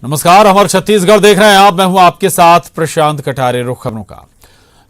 नमस्कार, हमारे छत्तीसगढ़ देख रहे हैं आप। मैं हूं आपके साथ प्रशांत कटारे। रुख खबरों का।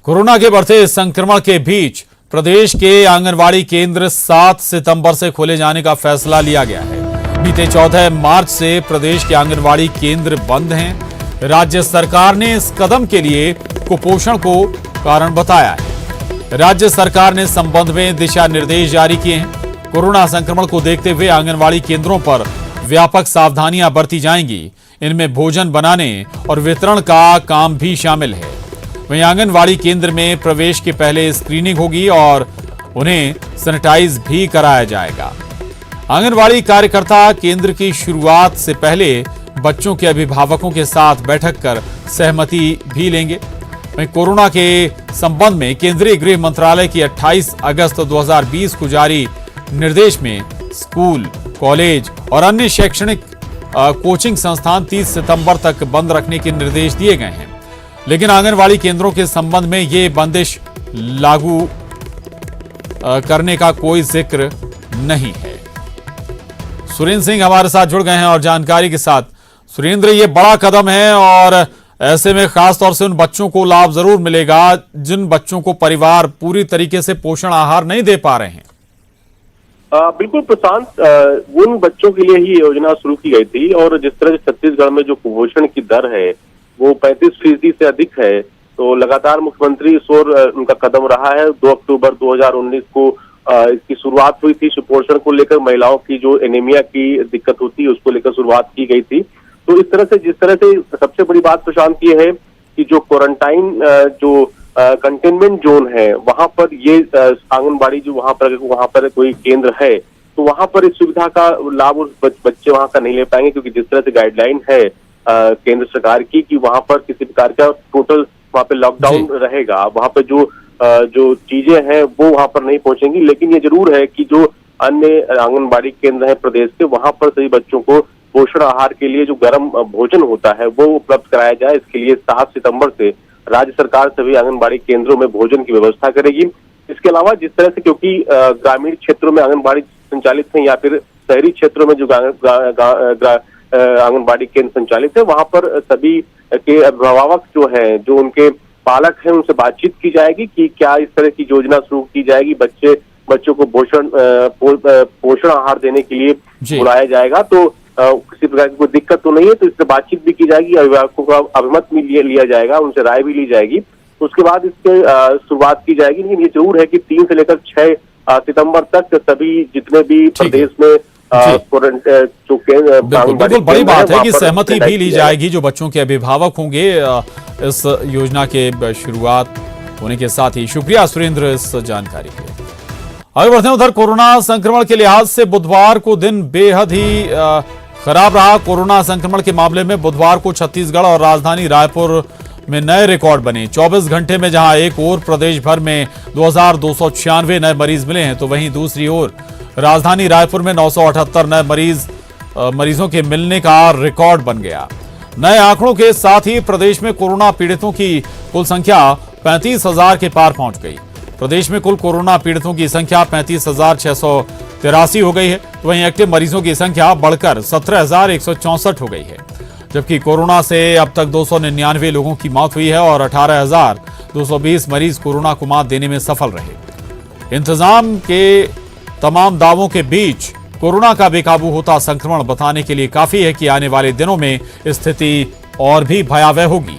कोरोना के बढ़ते संक्रमण के बीच प्रदेश के आंगनवाड़ी केंद्र 7 सितंबर से खोले जाने का फैसला लिया गया है। बीते 14 मार्च से प्रदेश के आंगनवाड़ी केंद्र बंद हैं। राज्य सरकार ने इस कदम के लिए कुपोषण को कारण बताया है। राज्य सरकार ने इस संबंध में दिशा निर्देश जारी किए हैं। कोरोना संक्रमण को देखते हुए आंगनवाड़ी केंद्रों पर व्यापक सावधानियां बरती जाएंगी। इनमें भोजन बनाने और वितरण का काम भी शामिल है। वहीं आंगनवाड़ी केंद्र में प्रवेश के पहले स्क्रीनिंग होगी और उन्हें सैनिटाइज भी कराया जाएगा। आंगनवाड़ी कार्यकर्ता केंद्र की शुरुआत से पहले बच्चों के अभिभावकों के साथ बैठक कर सहमति भी लेंगे। वहीं कोरोना के संबंध में केंद्रीय गृह मंत्रालय की 28 अगस्त 2020 को जारी निर्देश में स्कूल, कॉलेज और अन्य शैक्षणिक कोचिंग संस्थान 30 सितंबर तक बंद रखने के निर्देश दिए गए हैं। लेकिन आंगनवाड़ी केंद्रों के संबंध में ये बंदिश लागू करने का कोई जिक्र नहीं है। सुरेंद्र सिंह हमारे साथ जुड़ गए हैं और जानकारी के साथ। सुरेंद्र, ये बड़ा कदम है और ऐसे में खास तौर से उन बच्चों को लाभ जरूर मिलेगा जिन बच्चों को परिवार पूरी तरीके से पोषण आहार नहीं दे पा रहे हैं। बिल्कुल प्रशांत, उन बच्चों के लिए ही योजना शुरू की गई थी और जिस तरह से छत्तीसगढ़ में जो कुपोषण की दर है वो 35% से अधिक है, तो लगातार मुख्यमंत्री इस ओर उनका कदम रहा है। 2 अक्टूबर 2019 को इसकी शुरुआत हुई थी। सुपोषण को लेकर महिलाओं की जो एनीमिया की दिक्कत होती है उसको लेकर शुरुआत की गई थी। तो इस तरह से जिस तरह से सबसे बड़ी बात प्रशांत ये है कि जो क्वारंटाइन जो कंटेनमेंट जोन है वहां पर ये आंगनबाड़ी जो वहां पर कोई केंद्र है तो वहां पर इस सुविधा का लाभ उस बच्चे वहां का नहीं ले पाएंगे, क्योंकि जिस तरह से गाइडलाइन है केंद्र सरकार की कि वहां पर किसी प्रकार का टोटल वहां पे लॉकडाउन रहेगा। वहां पर जो चीजें हैं वो वहां पर नहीं पहुंचेंगी। लेकिन ये जरूर है कि जो अन्य आंगनबाड़ी केंद्र है प्रदेश के वहां पर सभी बच्चों को पोषण आहार के लिए जो गर्म भोजन होता है वो उपलब्ध कराया जाए। इसके लिए 7 सितंबर से राज्य सरकार सभी आंगनबाड़ी केंद्रों में भोजन की व्यवस्था करेगी। इसके अलावा जिस तरह से क्योंकि ग्रामीण क्षेत्रों में आंगनबाड़ी संचालित है या फिर शहरी क्षेत्रों में जो आंगनबाड़ी केंद्र संचालित है वहां पर सभी के अभिभावक जो हैं, जो उनके पालक हैं, उनसे बातचीत की जाएगी कि क्या इस तरह की योजना शुरू की जाएगी। बच्चों को पोषण आहार देने के लिए बुलाया जाएगा। तो किसी प्रकार की कोई दिक्कत तो नहीं है, तो इससे बातचीत भी की जाएगी, अभिभावकों का अभिमत भी लिया जाएगा, उनसे राय भी ली जाएगी। तो उसके बाद इसके शुरुआत की जाएगी। लेकिन ये जरूर है कि 3 से लेकर 6 सितंबर तक सभी जितने भी प्रदेश में बिल्कुल बड़ी बात है कि सहमति भी ली जाएगी जो बच्चों के अभिभावक होंगे इस योजना के शुरुआत होने के साथ ही। शुक्रिया सुरेंद्र इस जानकारी के लिए। आगे बढ़ते हैं। उधर कोरोना संक्रमण के लिहाज से बुधवार को दिन बेहद ही खराब रहा। कोरोना संक्रमण के मामले में बुधवार को छत्तीसगढ़ और राजधानी रायपुर में नए रिकॉर्ड बने। 24 घंटे में जहां एक ओर प्रदेश भर में 2296 नए मरीज मिले हैं, तो वहीं दूसरी ओर राजधानी रायपुर में 978 नए मरीजों के मिलने का रिकॉर्ड बन गया। नए आंकड़ों के साथ ही प्रदेश में कोरोना पीड़ितों की कुल संख्या 35,000 के पार पहुंच गई। प्रदेश में कुल कोरोना पीड़ितों की संख्या 35,683 हो गई है। तो वहीं एक्टिव मरीजों की संख्या बढ़कर 17,164 हो गई है, जबकि कोरोना से अब तक 299 लोगों की मौत हुई है और 18,220 मरीज कोरोना को मात देने में सफल रहे। इंतजाम के तमाम दावों के बीच कोरोना का बेकाबू होता संक्रमण बताने के लिए काफी है कि आने वाले दिनों में स्थिति और भी भयावह होगी।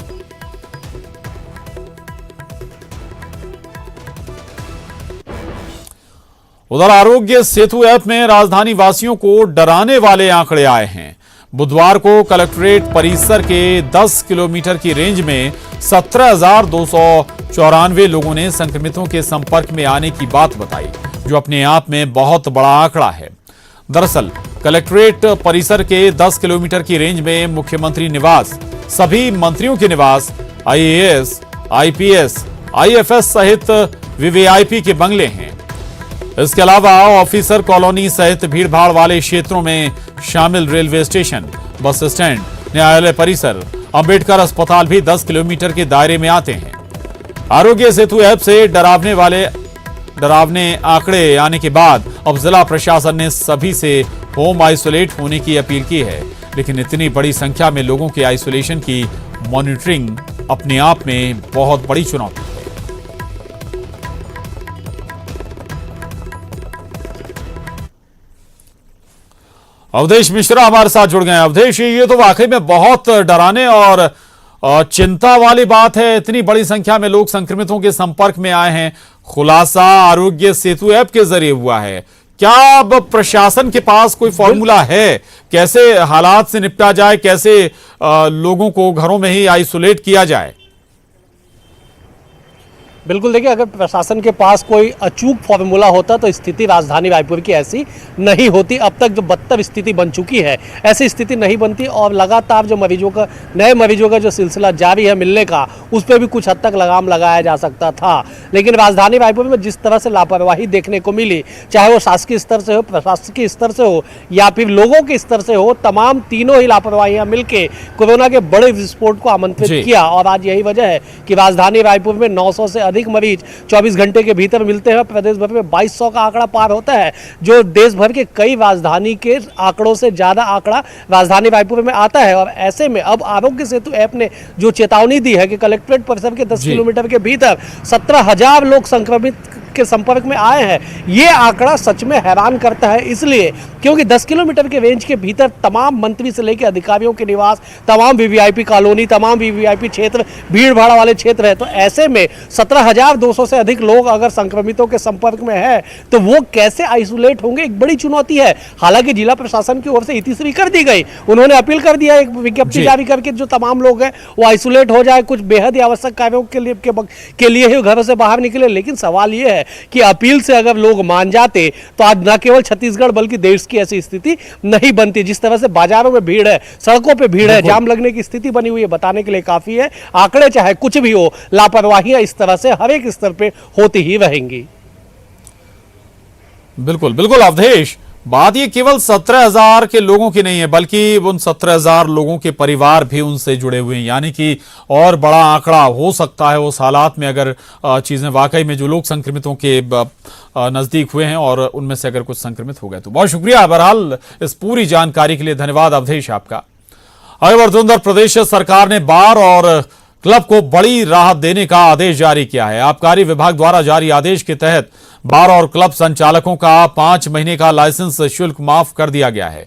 उधर आरोग्य सेतु ऐप में राजधानी वासियों को डराने वाले आंकड़े आए हैं। बुधवार को कलेक्ट्रेट परिसर के 10 किलोमीटर की रेंज में 17,294 लोगों ने संक्रमितों के संपर्क में आने की बात बताई, जो अपने आप में बहुत बड़ा आंकड़ा है। दरअसल कलेक्ट्रेट परिसर के 10 किलोमीटर की रेंज में मुख्यमंत्री निवास, सभी मंत्रियों के निवास, IAS, IPS, IFS सहित VVIP के बंगले हैं। इसके अलावा ऑफिसर कॉलोनी सहित भीड़भाड़ वाले क्षेत्रों में शामिल रेलवे स्टेशन, बस स्टैंड, न्यायालय परिसर, अंबेडकर अस्पताल भी 10 किलोमीटर के दायरे में आते हैं। आरोग्य सेतु ऐप से डरावने आंकड़े आने के बाद अब जिला प्रशासन ने सभी से होम आइसोलेट होने की अपील की है। लेकिन इतनी बड़ी संख्या में लोगों के आइसोलेशन की मॉनिटरिंग अपने आप में बहुत बड़ी चुनौती है। अवधेश मिश्रा हमारे साथ जुड़ गए हैं। अवधेश, ये तो वाकई में बहुत डराने और चिंता वाली बात है। इतनी बड़ी संख्या में लोग संक्रमितों के संपर्क में आए हैं। खुलासा आरोग्य सेतु ऐप के जरिए हुआ है। क्या अब प्रशासन के पास कोई फॉर्मूला है कैसे हालात से निपटा जाए, कैसे लोगों को घरों में ही आइसोलेट किया जाए? बिल्कुल, देखिए, अगर प्रशासन के पास कोई अचूक फॉर्मूला होता तो स्थिति राजधानी रायपुर की ऐसी नहीं होती। अब तक जो बदतर स्थिति बन चुकी है, ऐसी स्थिति नहीं बनती और लगातार जो नए मरीजों का जो सिलसिला जारी है मिलने का, उस पर भी कुछ हद तक लगाम लगाया जा सकता था। लेकिन राजधानी रायपुर में जिस तरह से लापरवाही देखने को मिली, चाहे वो शासकीय स्तर से हो, प्रशासकीय स्तर से हो या फिर लोगों के स्तर से हो, तमाम तीनों ही लापरवाहियां मिलकर कोरोना के बड़े विस्फोट को आमंत्रित किया। और आज यही वजह है कि राजधानी रायपुर में 900 से अधिक मरीज 24 घंटे के भीतर मिलते हैं। प्रदेश भर में 2200 का आंकड़ा पार होता है, जो देश भर के कई राजधानी के आंकड़ों से ज्यादा आंकड़ा राजधानी रायपुर में आता है। और ऐसे में अब आरोग्य सेतु ऐप ने जो चेतावनी दी है कि कलेक्ट्रेट परिसर के 10 किलोमीटर के भीतर 17,000 लोग संक्रमित के संपर्क में आए हैं, ये आंकड़ा सच में हैरान करता है। इसलिए क्योंकि 10 किलोमीटर के रेंज के भीतर तमाम मंत्री से लेकर अधिकारियों के निवास, तमाम वीवीआईपी कॉलोनी, तमाम वीवीआईपी क्षेत्र, भीड़ भाड़ वाले क्षेत्र है। तो ऐसे में 17,200 से अधिक लोग अगर संक्रमितों के संपर्क में है तो वो कैसे आइसोलेट होंगे, एक बड़ी चुनौती है। हालांकि जिला प्रशासन की ओर से इतिश्री कर दी गई, उन्होंने अपील कर दिया एक विज्ञप्ति जारी करके जो तमाम लोग हैं वो आइसोलेट हो जाए, कुछ बेहद ही आवश्यक कार्यों के लिए ही घरों से बाहर निकले। लेकिन सवाल ये है कि अपील से अगर लोग मान जाते तो आज न केवल छत्तीसगढ़ बल्कि देश की ऐसी स्थिति नहीं बनती। जिस तरह से बाजारों में भीड़ है, सड़कों पे भीड़ है, जाम लगने की स्थिति बनी हुई है, बताने के लिए काफी है। आंकड़े चाहे कुछ भी हो, लापरवाहियां इस तरह से हर एक स्तर पे होती ही रहेंगी। बिल्कुल बिल्कुल अवधेश, बात ये केवल 17,000 के लोगों की नहीं है, बल्कि उन 17,000 लोगों के परिवार भी उनसे जुड़े हुए हैं। यानी कि और बड़ा आंकड़ा हो सकता है उस हालात में, अगर चीजें वाकई में जो लोग संक्रमितों के नजदीक हुए हैं और उनमें से अगर कुछ संक्रमित हो गए तो। बहुत शुक्रिया बहरहाल इस पूरी जानकारी के लिए, धन्यवाद अवधेश आपका। आगे बढ़ते उधर प्रदेश सरकार ने बार और क्लब को बड़ी राहत देने का आदेश जारी किया है। आबकारी विभाग द्वारा जारी आदेश के तहत बार और क्लब संचालकों का 5 महीने का लाइसेंस शुल्क माफ कर दिया गया है।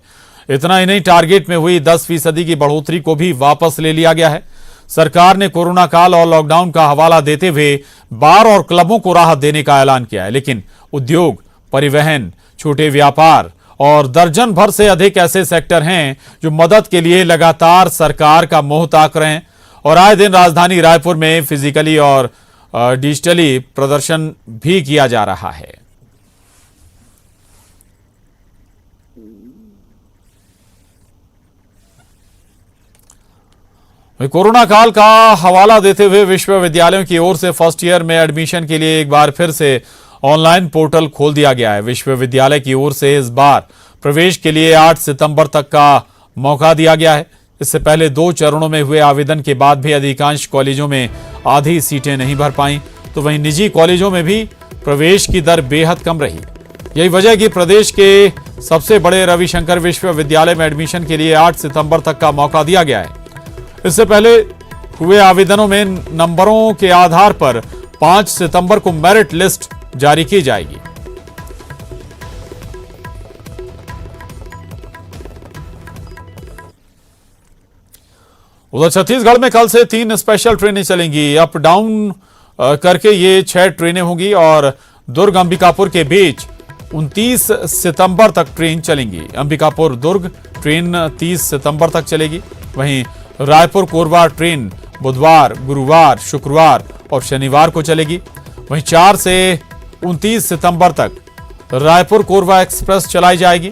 इतना ही नहीं, टारगेट में हुई 10% की बढ़ोतरी को भी वापस ले लिया गया है। सरकार ने कोरोना काल और लॉकडाउन का हवाला देते हुए बार और क्लबों को राहत देने का ऐलान किया है, लेकिन उद्योग, परिवहन, छोटे व्यापार और दर्जन भर से अधिक ऐसे सेक्टर हैं जो मदद के लिए लगातार सरकार का मुंह ताक रहे हैं। और आए दिन राजधानी रायपुर में फिजिकली और डिजिटली प्रदर्शन भी किया जा रहा है। कोरोना काल का हवाला देते हुए विश्वविद्यालयों की ओर से फर्स्ट ईयर में एडमिशन के लिए एक बार फिर से ऑनलाइन पोर्टल खोल दिया गया है। विश्वविद्यालय की ओर से इस बार प्रवेश के लिए 8 सितंबर तक का मौका दिया गया है। इससे पहले 2 चरणों में हुए आवेदन के बाद भी अधिकांश कॉलेजों में आधी सीटें नहीं भर पाईं, तो वहीं निजी कॉलेजों में भी प्रवेश की दर बेहद कम रही। यही वजह कि प्रदेश के सबसे बड़े रविशंकर विश्वविद्यालय में एडमिशन के लिए 8 सितंबर तक का मौका दिया गया है। इससे पहले हुए आवेदनों में नंबरों के आधार पर 5 सितंबर को मेरिट लिस्ट जारी की जाएगी। उधर छत्तीसगढ़ में कल से 3 स्पेशल ट्रेनें चलेंगी। अप डाउन करके ये 6 ट्रेनें होंगी और दुर्ग अंबिकापुर के बीच 29 सितंबर तक ट्रेन चलेंगी। अंबिकापुर दुर्ग ट्रेन 30 सितंबर तक चलेगी। वहीं रायपुर कोरबा ट्रेन बुधवार, गुरुवार, शुक्रवार और शनिवार को चलेगी। वहीं 4 से 29 सितंबर तक रायपुर कोरबा एक्सप्रेस चलाई जाएगी,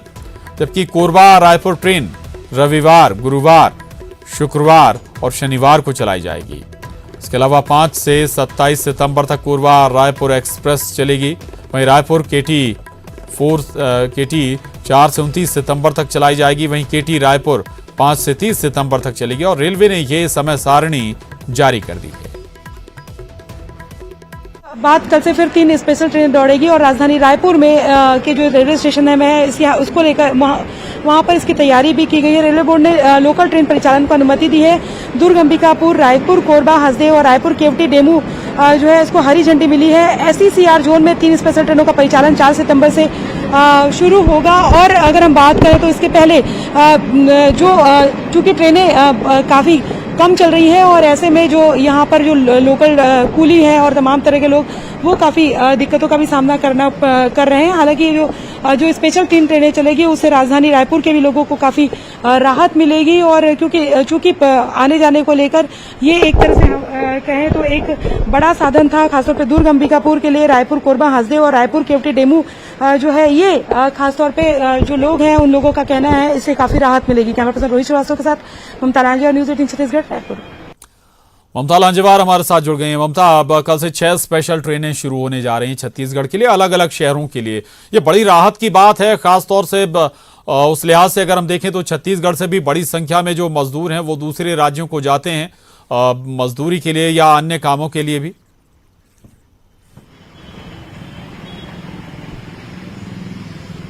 जबकि कोरबा रायपुर ट्रेन रविवार, गुरुवार, शुक्रवार और शनिवार को चलाई जाएगी। इसके अलावा 5 से 27 सितंबर तक कोरबा रायपुर एक्सप्रेस चलेगी। वहीं रायपुर केटी 4 से 29 सितंबर तक चलाई जाएगी। वहीं केटी रायपुर 5 से 30 सितंबर तक चलेगी और रेलवे ने यह समय सारणी जारी कर दी है। बात कल से फिर 3 स्पेशल ट्रेन दौड़ेगी और राजधानी रायपुर में के जो रेलवे स्टेशन है मैं उसको लेकर वहाँ पर इसकी तैयारी भी की गई है। रेलवे बोर्ड ने लोकल ट्रेन परिचालन को अनुमति दी है। दुर्ग अंबिकापुर, रायपुर कोरबा हसदेव और रायपुर केवटी डेमू जो है इसको हरी झंडी मिली है। SECR जोन में 3 स्पेशल ट्रेनों का परिचालन 4 सितंबर से शुरू होगा। और अगर हम बात करें तो इसके पहले चूंकि ट्रेनें काफी कम चल रही है और ऐसे में जो यहाँ पर जो लोकल कूली है और तमाम तरह के लोग वो काफी दिक्कतों का भी सामना कर रहे हैं। हालांकि जो स्पेशल 3 ट्रेनें चलेगी उससे राजधानी रायपुर के भी लोगों को काफी राहत मिलेगी। और चूंकि आने जाने को लेकर ये एक तरह से कहें तो एक बड़ा साधन था, खासतौर पर दुर्ग अंबिकापुर के लिए। रायपुर कोरबा हसदेव और रायपुर केवटी डेमू जो है ये खासतौर पे जो लोग हैं उन लोगों का कहना है इससे काफी राहत मिलेगी। कैमरा पर्सन रोहित श्रीवास्तव के साथ ममता लांजेवार, न्यूज 18 छत्तीसगढ़, रायपुर। ममता लांजेवार हमारे साथ जुड़ गई हैं। ममता, अब कल से 6 स्पेशल ट्रेनें शुरू होने जा रही हैं छत्तीसगढ़ के लिए, अलग अलग शहरों के लिए। ये बड़ी राहत की बात है, खासतौर से उस लिहाज से अगर हम देखें तो छत्तीसगढ़ से भी बड़ी संख्या में जो मजदूर हैं वो दूसरे राज्यों को जाते हैं मजदूरी के लिए या अन्य कामों के लिए भी।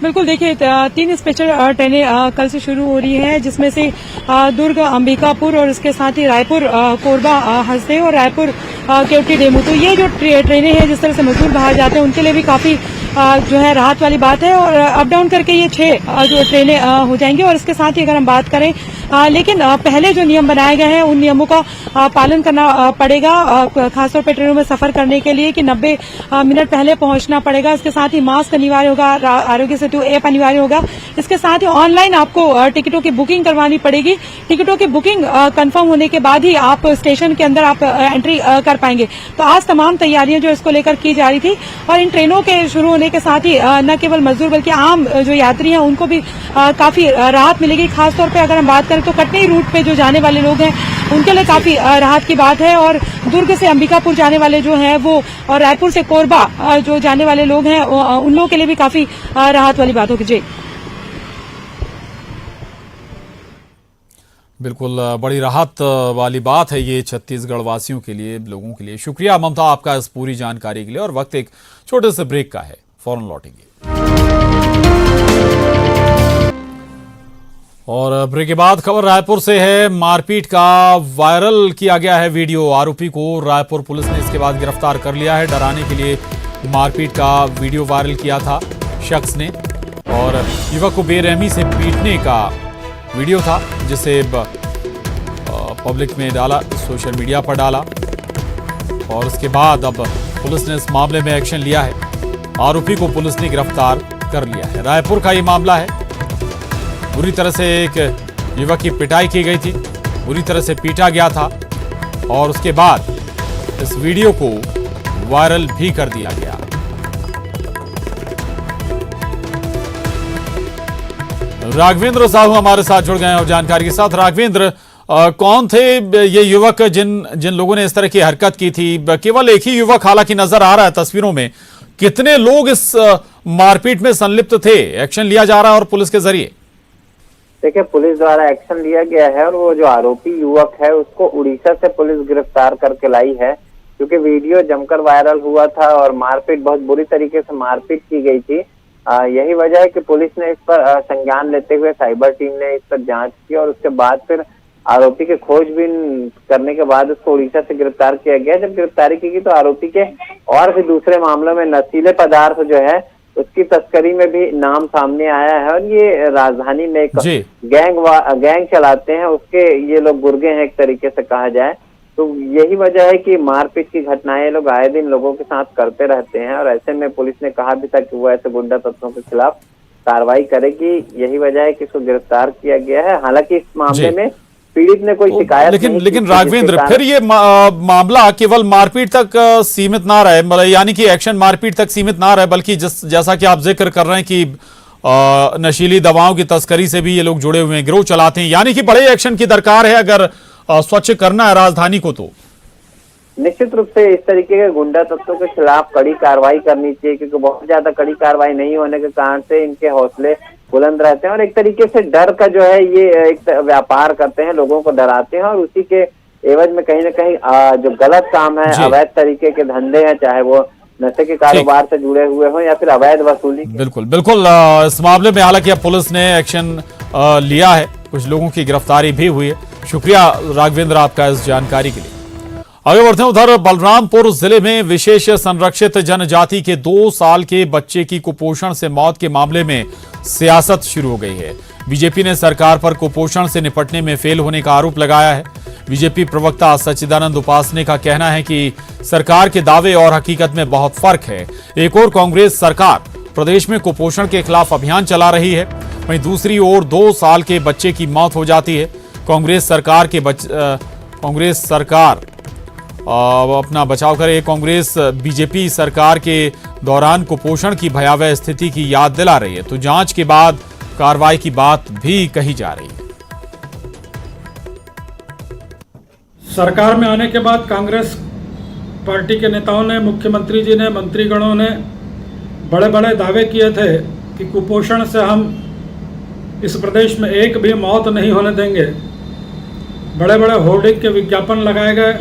बिल्कुल, देखिए 3 स्पेशल ट्रेनें कल से शुरू हो रही हैं, जिसमें से दुर्ग अंबिकापुर और इसके साथ ही रायपुर कोरबा हसदेव और रायपुर केवटी डेमू। तो ये जो ट्रेनें हैं जिस तरह से मजदूर बाहर जाते हैं उनके लिए भी काफी जो है राहत वाली बात है। और अप डाउन करके ये 6 जो ट्रेनें हो जाएंगी। और इसके साथ ही अगर हम बात करें लेकिन पहले जो नियम बनाए गए हैं उन नियमों का पालन करना पड़ेगा, खासतौर पर ट्रेनों में सफर करने के लिए कि 90 मिनट पहले पहुंचना पड़ेगा। इसके साथ ही मास्क अनिवार्य होगा, आरोग्य सेतु ऐप अनिवार्य होगा। इसके साथ ही ऑनलाइन आपको टिकटों की बुकिंग करवानी पड़ेगी। टिकटों की बुकिंग कंफर्म होने के बाद ही आप स्टेशन के अंदर आप एंट्री कर पाएंगे। तो आज तमाम तैयारियां जो इसको लेकर की जा रही थी। और इन ट्रेनों के शुरू होने के साथ ही न केवल मजदूर बल्कि आम जो यात्री हैं उनको भी काफी राहत मिलेगी। खासतौर पर अगर हम बात करें तो कटनी रूट पे जो जाने वाले लोग हैं उनके लिए काफी राहत की बात है। और दुर्ग से अंबिकापुर जाने वाले जो हैं वो और रायपुर से कोरबा जो जाने वाले लोग हैं उन लोगों के लिए भी काफी राहत वाली बात होगी। जी बिल्कुल, बड़ी राहत वाली बात है ये छत्तीसगढ़ वासियों के लिए, लोगों के लिए। शुक्रिया ममता आपका इस पूरी जानकारी के लिए। और वक्त एक छोटे से ब्रेक का है, फौरन लौटेंगे। और ब्रेक के बाद खबर रायपुर से है। मारपीट का वायरल किया गया है वीडियो। आरोपी को रायपुर पुलिस ने इसके बाद गिरफ्तार कर लिया है। डराने के लिए मारपीट का वीडियो वायरल किया था शख्स ने और युवक को बेरहमी से पीटने का वीडियो था, जिसे पब्लिक में डाला, सोशल मीडिया पर डाला। और उसके बाद अब पुलिस ने इस मामले में एक्शन लिया है। आरोपी को पुलिस ने गिरफ्तार कर लिया है। रायपुर का ये मामला है। बुरी तरह से एक युवक की पिटाई की गई थी, बुरी तरह से पीटा गया था और उसके बाद इस वीडियो को वायरल भी कर दिया गया। राघवेंद्र साहू हमारे साथ जुड़ गए हैं और जानकारी के साथ। राघवेंद्र, कौन थे ये युवक जिन लोगों ने इस तरह की हरकत की थी? केवल एक ही युवक हालांकि नजर आ रहा है तस्वीरों में। कितने लोग इस मारपीट में संलिप्त थे? एक्शन लिया जा रहा है और पुलिस के जरिए। देखिए, पुलिस द्वारा एक्शन लिया गया है और वो जो आरोपी युवक है उसको उड़ीसा से पुलिस गिरफ्तार करके लाई है, क्योंकि वीडियो जमकर वायरल हुआ था और मारपीट, बहुत बुरी तरीके से मारपीट की गई थी। यही वजह है कि पुलिस ने इस पर संज्ञान लेते हुए साइबर टीम ने इस पर जांच की और उसके बाद फिर आरोपी के खोजबीन करने के बाद उसको उड़ीसा से गिरफ्तार किया गया। जब गिरफ्तारी की गई तो आरोपी के और भी दूसरे मामलों में नशीले पदार्थ जो है उसकी तस्करी में भी नाम सामने आया है। और ये राजधानी में एक गैंग चलाते हैं, उसके ये लोग गुर्गे हैं एक तरीके से कहा जाए। तो यही वजह है कि मारपीट की घटनाएं लोग आए दिन लोगों के साथ करते रहते हैं और ऐसे में पुलिस ने कहा भी था कि वो ऐसे गुंडा तत्वों के खिलाफ कार्रवाई करेगी। यही वजह है कि इसको गिरफ्तार किया गया है। हालांकि इस मामले में पीड़ित ने कोई शिकायत लेकिन राघवेंद्र, फिर ये मामला केवल मारपीट तक सीमित ना रहे, मतलब यानी कि एक्शन मारपीट तक सीमित ना रहे, बल्कि जैसा कि आप जिक्र कर रहे हैं कि नशीली दवाओं की तस्करी से भी ये लोग जुड़े हुए हैं, गिरोह चलाते हैं, यानी कि बड़े एक्शन की दरकार है अगर स्वच्छ करना है राजधानी को। तो निश्चित रूप से इस तरीके के गुंडा तत्वों के खिलाफ कड़ी कार्रवाई करनी चाहिए, क्योंकि बहुत ज्यादा कड़ी कार्रवाई नहीं होने के कारण से इनके हौसले बुलंद रहते हैं और एक तरीके से डर का जो है ये एक व्यापार करते हैं, लोगों को डराते हैं और उसी के एवज में कहीं ना कहीं जो गलत काम है, अवैध तरीके के धंधे हैं, चाहे वो नशे के कारोबार से जुड़े हुए हों या फिर अवैध वसूली के। बिल्कुल बिल्कुल। इस मामले में हालांकि अब पुलिस ने एक्शन लिया है, कुछ लोगों की गिरफ्तारी भी हुई है। शुक्रिया राघवेंद्र आपका इस जानकारी के लिए। आगे बढ़ते हैं, उधर बलरामपुर जिले में विशेष संरक्षित जनजाति के 2 साल के बच्चे की कुपोषण से मौत के मामले में सियासत शुरू हो गई है। बीजेपी ने सरकार पर कुपोषण से निपटने में फेल होने का आरोप लगाया है। बीजेपी प्रवक्ता सच्चिदानंद उपासने का कहना है कि सरकार के दावे और हकीकत में बहुत फर्क है। एक और कांग्रेस सरकार प्रदेश में कुपोषण के खिलाफ अभियान चला रही है, वहीं दूसरी ओर 2 साल के बच्चे की मौत हो जाती है। कांग्रेस सरकार अपना बचाव करे। कांग्रेस बीजेपी सरकार के दौरान कुपोषण की भयावह स्थिति की याद दिला रही है, तो जांच के बाद कार्रवाई की बात भी कही जा रही है। सरकार में आने के बाद कांग्रेस पार्टी के नेताओं ने, मुख्यमंत्री जी ने, मंत्रीगणों ने बड़े बड़े दावे किए थे कि कुपोषण से हम इस प्रदेश में एक भी मौत नहीं होने देंगे। बड़े बड़े होर्डिंग के विज्ञापन लगाए गए,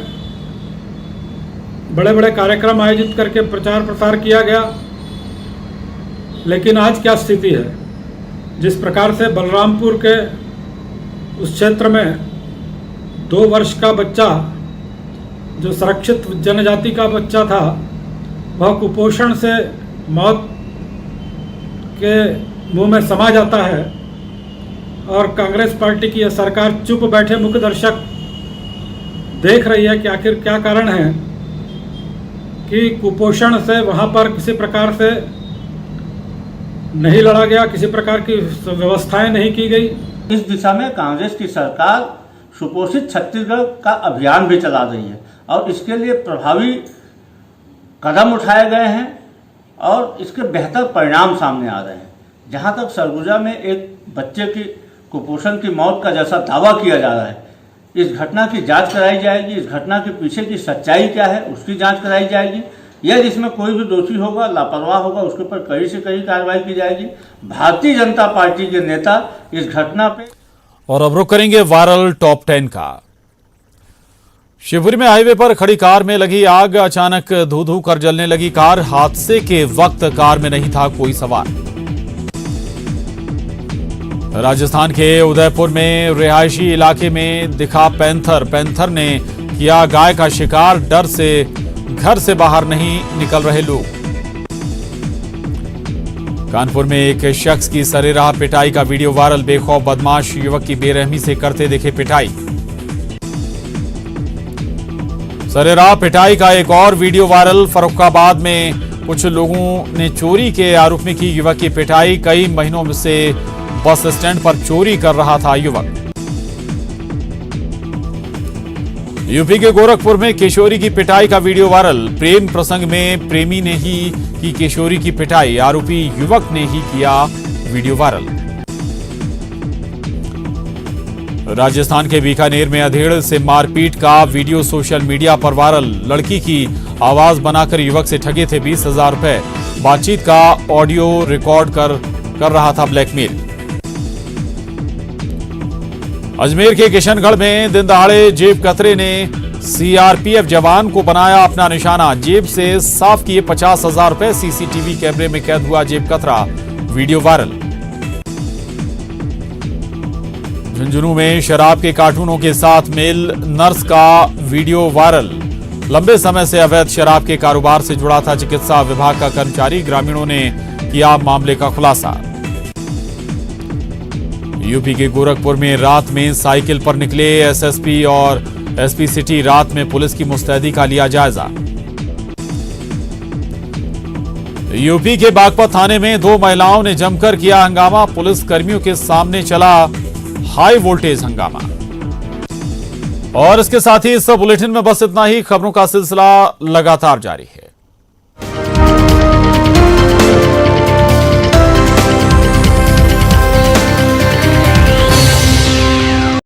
बड़े बड़े कार्यक्रम आयोजित करके प्रचार प्रसार किया गया। लेकिन आज क्या स्थिति है? जिस प्रकार से बलरामपुर के उस क्षेत्र में 2 वर्ष का बच्चा, जो सुरक्षित जनजाति का बच्चा था, वह कुपोषण से मौत के मुंह में समा जाता है और कांग्रेस पार्टी की यह सरकार चुप बैठे मुख्य दर्शक देख रही है कि आखिर क्या कारण है कि कुपोषण से वहाँ पर किसी प्रकार से नहीं लड़ा गया, किसी प्रकार की व्यवस्थाएं नहीं की गई। इस दिशा में कांग्रेस की सरकार सुपोषित छत्तीसगढ़ का अभियान भी चला रही है और इसके लिए प्रभावी कदम उठाए गए हैं और इसके बेहतर परिणाम सामने आ रहे हैं। जहां तक सरगुजा में एक बच्चे की कुपोषण की मौत का जैसा दावा किया जा रहा है, इस घटना की जांच कराई जाएगी। इस घटना के पीछे की सच्चाई क्या है उसकी जांच कराई जाएगी। यह जिसमें कोई भी दोषी होगा, लापरवाह होगा, उसके ऊपर कड़ी से कड़ी कार्रवाई की जाएगी। भारतीय जनता पार्टी के नेता इस घटना पे। और अब रुक करेंगे वायरल टॉप 10 का। शिवपुरी में हाईवे पर खड़ी कार में लगी आग, अचानक धू धू कर जलने लगी कार। हादसे के वक्त कार में नहीं था कोई सवार। राजस्थान के उदयपुर में रिहायशी इलाके में दिखा पैंथर ने किया गाय का शिकार। डर से घर से बाहर नहीं निकल रहे लोग। कानपुर में एक शख्स की सरेराह पिटाई का वीडियो वायरल। बेखौफ बदमाश युवक की बेरहमी से करते दिखे पिटाई। सरेराह पिटाई का एक और वीडियो वायरल। फर्रुखाबाद में कुछ लोगों ने चोरी के आरोप में की युवक की पिटाई। कई महीनों से बस स्टैंड पर चोरी कर रहा था युवक। यूपी के गोरखपुर में किशोरी की पिटाई का वीडियो वायरल। प्रेम प्रसंग में प्रेमी ने ही की किशोरी की पिटाई, आरोपी युवक ने ही किया वीडियो वायरल। राजस्थान के बीकानेर में अधेड़ से मारपीट का वीडियो सोशल मीडिया पर वायरल। लड़की की आवाज बनाकर युवक से ठगे थे 20,000 रुपए। बातचीत का ऑडियो रिकॉर्ड कर रहा था ब्लैकमेल। अजमेर के किशनगढ़ में दिन दहाड़े जेब कतरे ने सीआरपीएफ जवान को बनाया अपना निशाना। जेब से साफ किए 50,000 रुपए। सीसीटीवी कैमरे में कैद हुआ जेब कतरा, वीडियो वायरल। झुंझुनू में शराब के कार्टूनों के साथ मेल नर्स का वीडियो वायरल। लंबे समय से अवैध शराब के कारोबार से जुड़ा था चिकित्सा विभाग का कर्मचारी। ग्रामीणों ने किया मामले का खुलासा। यूपी के गोरखपुर में रात में साइकिल पर निकले एसएसपी और एसपी सिटी। रात में पुलिस की मुस्तैदी का लिया जायजा। यूपी के बागपत थाने में 2 महिलाओं ने जमकर किया हंगामा। पुलिस कर्मियों के सामने चला हाई वोल्टेज हंगामा। और इसके साथ ही इस बुलेटिन में बस इतना ही। खबरों का सिलसिला लगातार जारी है।